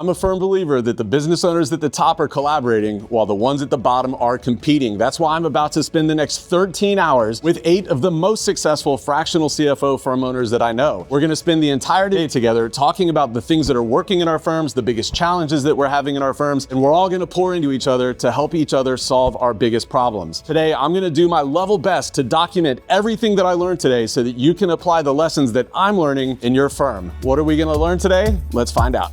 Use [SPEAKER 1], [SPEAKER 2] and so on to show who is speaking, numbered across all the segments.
[SPEAKER 1] I'm a firm believer that the business owners at the top are collaborating while the ones at the bottom are competing. That's why I'm about to spend the next 13 hours with 8 of the most successful fractional CFO firm owners that I know. We're gonna spend the entire day together talking about the things that are working in our firms, the biggest challenges that we're having in our firms, and we're all gonna pour into each other to help each other solve our biggest problems. Today, I'm gonna do my level best to document everything that I learned today so that you can apply the lessons that I'm learning in your firm. What are we gonna learn today? Let's find out.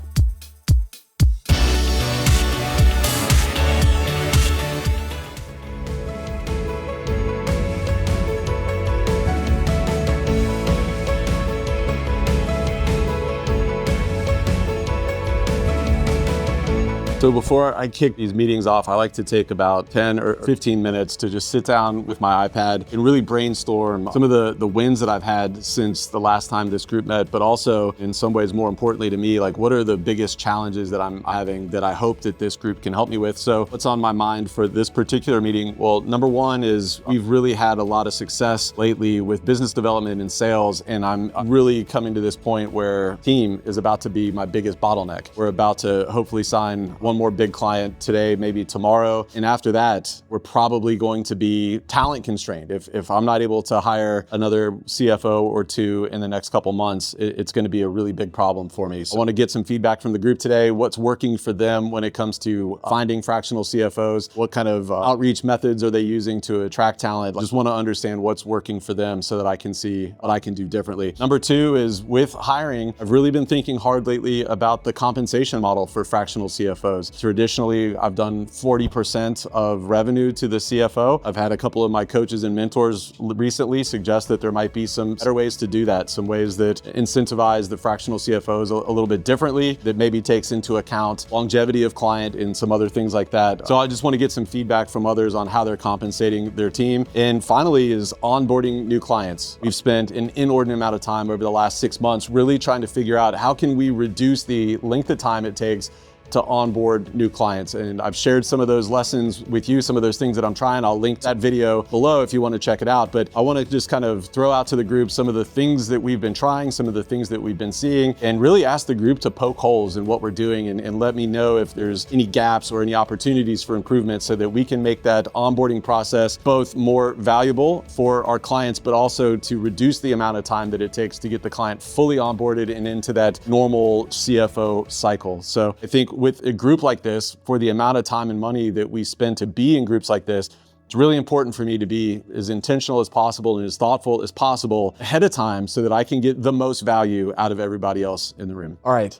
[SPEAKER 1] So before I kick these meetings off, I like to take about 10 or 15 minutes to just sit down with my iPad and really brainstorm some of the wins that I've had since the last time this group met, but also in some ways, more importantly to me, like what are the biggest challenges that I'm having that I hope that this group can help me with. So what's on my mind for this particular meeting? Well, number one is we've really had a lot of success lately with business development and sales, and I'm really coming to this point where team is about to be my biggest bottleneck. We're about to hopefully sign one more big client today, maybe tomorrow. And after that, we're probably going to be talent constrained. If I'm not able to hire another CFO or two in the next couple months, it's going to be a really big problem for me. So I want to get some feedback from the group today. What's working for them when it comes to finding fractional CFOs? What kind of outreach methods are they using to attract talent? I just want to understand what's working for them so that I can see what I can do differently. Number two is with hiring, I've really been thinking hard lately about the compensation model for fractional CFOs. Traditionally, I've done 40% of revenue to the CFO. I've had a couple of my coaches and mentors recently suggest that there might be some better ways to do that, some ways that incentivize the fractional CFOs a little bit differently, that maybe takes into account longevity of client and some other things like that. So I just want to get some feedback from others on how they're compensating their team. And finally is onboarding new clients. We've spent an inordinate amount of time over the last 6 months really trying to figure out how can we reduce the length of time it takes to onboard new clients. And I've shared some of those lessons with you, some of those things that I'm trying. I'll link that video below if you want to check it out. But I want to just kind of throw out to the group some of the things that we've been trying, some of the things that we've been seeing, and really ask the group to poke holes in what we're doing and let me know if there's any gaps or any opportunities for improvement so that we can make that onboarding process both more valuable for our clients, but also to reduce the amount of time that it takes to get the client fully onboarded and into that normal CFO cycle. So I think with a group like this, for the amount of time and money that we spend to be in groups like this, it's really important for me to be as intentional as possible and as thoughtful as possible ahead of time so that I can get the most value out of everybody else in the room. All right,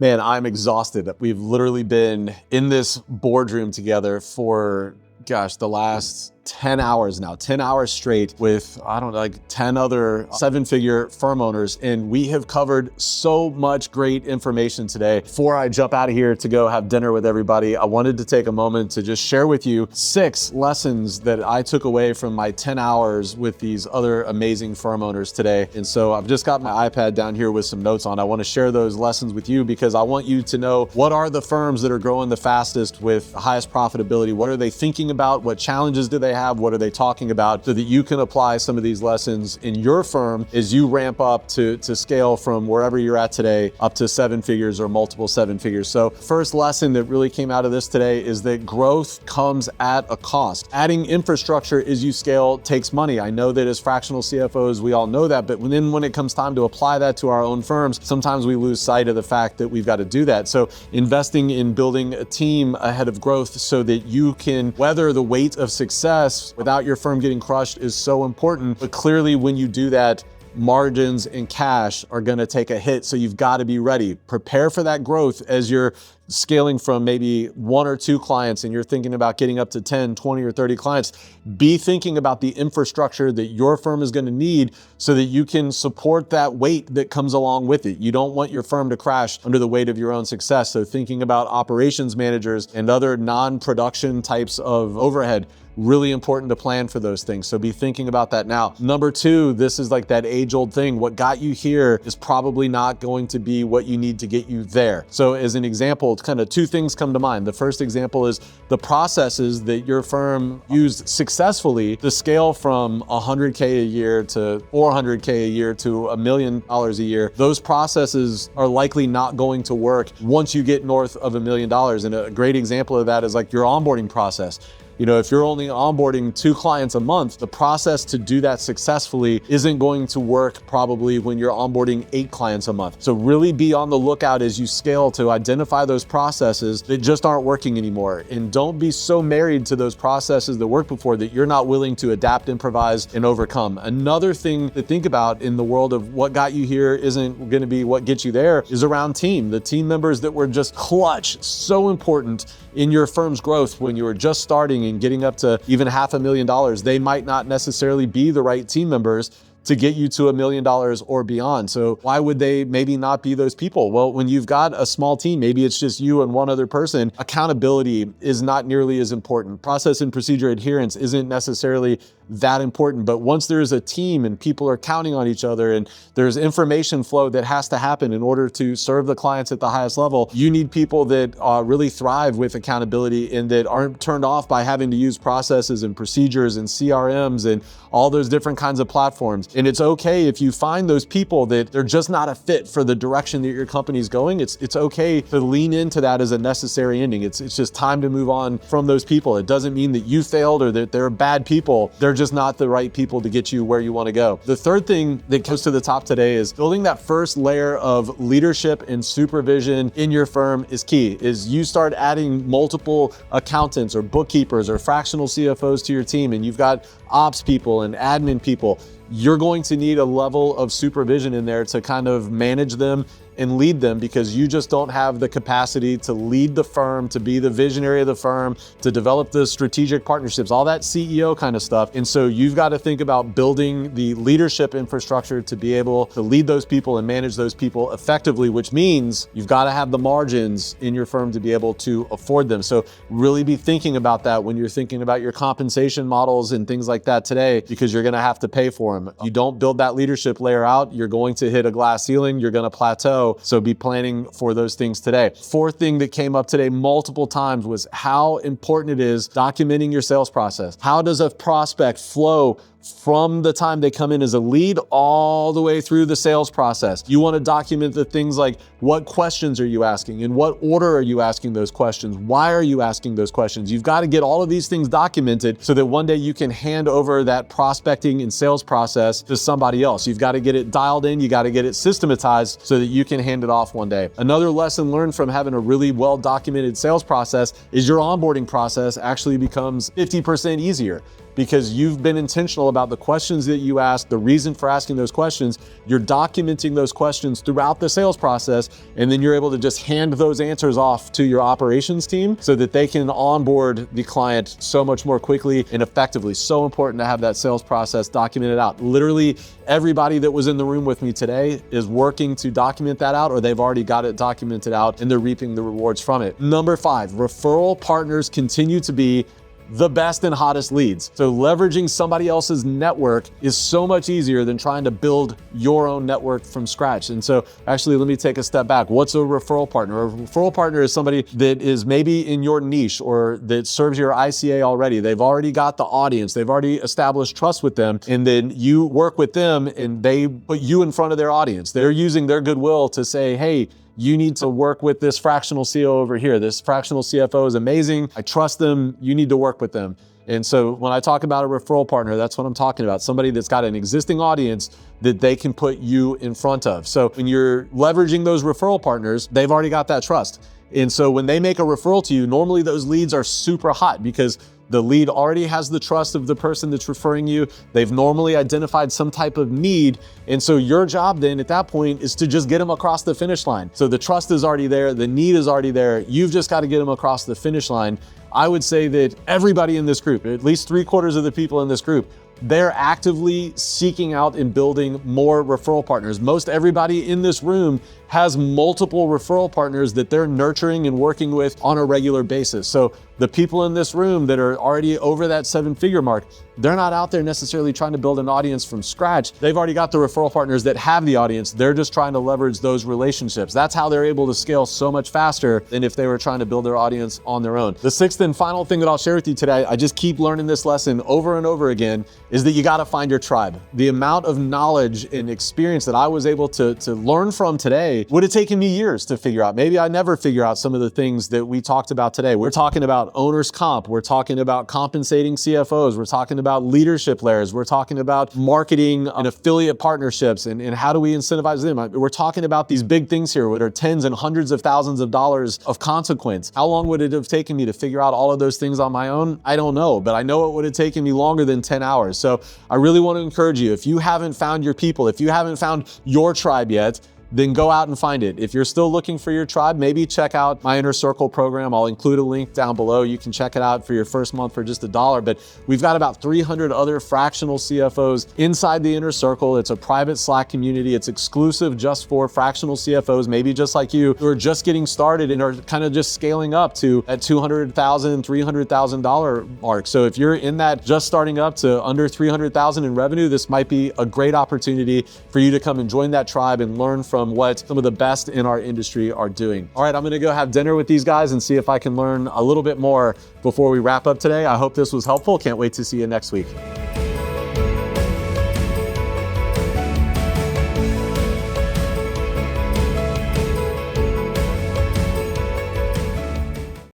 [SPEAKER 1] man, I'm exhausted. We've literally been in this boardroom together for, the last 10 hours now, 10 hours straight with, like 10 other 7-figure firm owners. And we have covered so much great information today. Before I jump out of here to go have dinner with everybody, I wanted to take a moment to just share with you 6 lessons that I took away from my 10 hours with these other amazing firm owners today. And so I've just got my iPad down here with some notes on. I want to share those lessons with you because I want you to know what are the firms that are growing the fastest with the highest profitability? What are they thinking about? What challenges do they have? What are they talking about? So that you can apply some of these lessons in your firm as you ramp up to scale from wherever you're at today up to 7 figures or multiple 7 figures. So first lesson that really came out of this today is that growth comes at a cost. Adding infrastructure as you scale takes money. I know that as fractional CFOs, we all know that, but then when it comes time to apply that to our own firms, sometimes we lose sight of the fact that we've got to do that. So investing in building a team ahead of growth so that you can weather the weight of success without your firm getting crushed is so important. But clearly when you do that, margins and cash are going to take a hit. So you've got to be ready. Prepare for that growth as you're scaling from maybe 1 or 2 clients and you're thinking about getting up to 10, 20, or 30 clients. Be thinking about the infrastructure that your firm is going to need so that you can support that weight that comes along with it. You don't want your firm to crash under the weight of your own success. So thinking about operations managers and other non-production types of overhead, really important to plan for those things. So be thinking about that now. Number two, this is like that age-old thing. What got you here is probably not going to be what you need to get you there. So as an example, kind of two things come to mind. The first example is the processes that your firm used successfully to scale from $100K a year to $400K a year to $1 million a year. Those processes are likely not going to work once you get north of $1 million. And a great example of that is like your onboarding process. You know, if you're only onboarding 2 clients a month, the process to do that successfully isn't going to work probably when you're onboarding 8 clients a month. So really be on the lookout as you scale to identify those processes that just aren't working anymore. And don't be so married to those processes that worked before that you're not willing to adapt, improvise, and overcome. Another thing to think about in the world of what got you here isn't going to be what gets you there is around team. The team members that were just clutch, so important in your firm's growth when you were just starting and getting up to even $500,000, they might not necessarily be the right team members to get you to $1 million or beyond. So why would they maybe not be those people? Well, when you've got a small team, maybe it's just you and one other person, accountability is not nearly as important. Process and procedure adherence isn't necessarily that important. But once there's a team and people are counting on each other and there's information flow that has to happen in order to serve the clients at the highest level, you need people that really thrive with accountability and that aren't turned off by having to use processes and procedures and CRMs and all those different kinds of platforms. And it's okay if you find those people that they're just not a fit for the direction that your company's going. It's okay to lean into that as a necessary ending. It's just time to move on from those people. It doesn't mean that you failed or that they're bad people. They're just not the right people to get you where you want to go. The third thing that goes to the top today is building that first layer of leadership and supervision in your firm is key. Is you start adding multiple accountants or bookkeepers or fractional CFOs to your team, and you've got ops people and admin people. You're going to need a level of supervision in there to kind of manage them and lead them, because you just don't have the capacity to lead the firm, to be the visionary of the firm, to develop the strategic partnerships, all that CEO kind of stuff. And so you've got to think about building the leadership infrastructure to be able to lead those people and manage those people effectively, which means you've got to have the margins in your firm to be able to afford them. So really be thinking about that when you're thinking about your compensation models and things like that today, because you're going to have to pay for them. You don't build that leadership layer out, you're going to hit a glass ceiling, you're going to plateau. So be planning for those things today. Fourth thing that came up today multiple times was how important it is documenting your sales process. How does a prospect flow from the time they come in as a lead all the way through the sales process? You want to document the things like what questions are you asking? In what order are you asking those questions? Why are you asking those questions? You've got to get all of these things documented so that one day you can hand over that prospecting and sales process to somebody else. You've got to get it dialed in. You got to get it systematized so that you can hand it off one day. Another lesson learned from having a really well-documented sales process is your onboarding process actually becomes 50% easier, because you've been intentional about the questions that you ask, the reason for asking those questions. You're documenting those questions throughout the sales process, and then you're able to just hand those answers off to your operations team so that they can onboard the client so much more quickly and effectively. So important to have that sales process documented out. Literally everybody that was in the room with me today is working to document that out, or they've already got it documented out and they're reaping the rewards from it. Number 5, referral partners continue to be the best and hottest leads. So leveraging somebody else's network is so much easier than trying to build your own network from scratch. And so actually, let me take a step back. What's a referral partner? A referral partner is somebody that is maybe in your niche or that serves your ICA already. They've already got the audience. They've already established trust with them. And then you work with them and they put you in front of their audience. They're using their goodwill to say, hey, you need to work with this fractional CEO over here. This fractional CFO is amazing. I trust them. You need to work with them. And so when I talk about a referral partner, that's what I'm talking about. Somebody that's got an existing audience that they can put you in front of. So when you're leveraging those referral partners, they've already got that trust. And so when they make a referral to you, normally those leads are super hot because the lead already has the trust of the person that's referring you. They've normally identified some type of need. And so your job then at that point is to just get them across the finish line. So the trust is already there. The need is already there. You've just got to get them across the finish line. I would say that everybody in this group, at least 3/4 of the people in this group, they're actively seeking out and building more referral partners. Most everybody in this room has multiple referral partners that they're nurturing and working with on a regular basis. So the people in this room that are already over that 7-figure mark, they're not out there necessarily trying to build an audience from scratch. They've already got the referral partners that have the audience. They're just trying to leverage those relationships. That's how they're able to scale so much faster than if they were trying to build their audience on their own. The sixth and final thing that I'll share with you today, I just keep learning this lesson over and over again, is that you gotta find your tribe. The amount of knowledge and experience that I was able to learn from today would have taken me years to figure out. Maybe I never figure out some of the things that we talked about today. We're talking about owner's comp. We're talking about compensating CFOs. We're talking about leadership layers. We're talking about marketing and affiliate partnerships and how do we incentivize them. We're talking about these big things here that are tens and hundreds of thousands of dollars of consequence. How long would it have taken me to figure out all of those things on my own? I don't know, but I know it would have taken me longer than 10 hours. So I really want to encourage you, if you haven't found your people, if you haven't found your tribe yet, then go out and find it. If you're still looking for your tribe, maybe check out my Inner Circle program. I'll include a link down below. You can check it out for your first month for just $1. But we've got about 300 other fractional CFOs inside the Inner Circle. It's a private Slack community. It's exclusive just for fractional CFOs, maybe just like you, who are just getting started and are kind of just scaling up to that $200,000, $300,000 mark. So if you're in that just starting up to under $300,000 in revenue, this might be a great opportunity for you to come and join that tribe and learn from what some of the best in our industry are doing. All right, I'm gonna go have dinner with these guys and see if I can learn a little bit more before we wrap up today. I hope this was helpful. Can't wait to see you next week.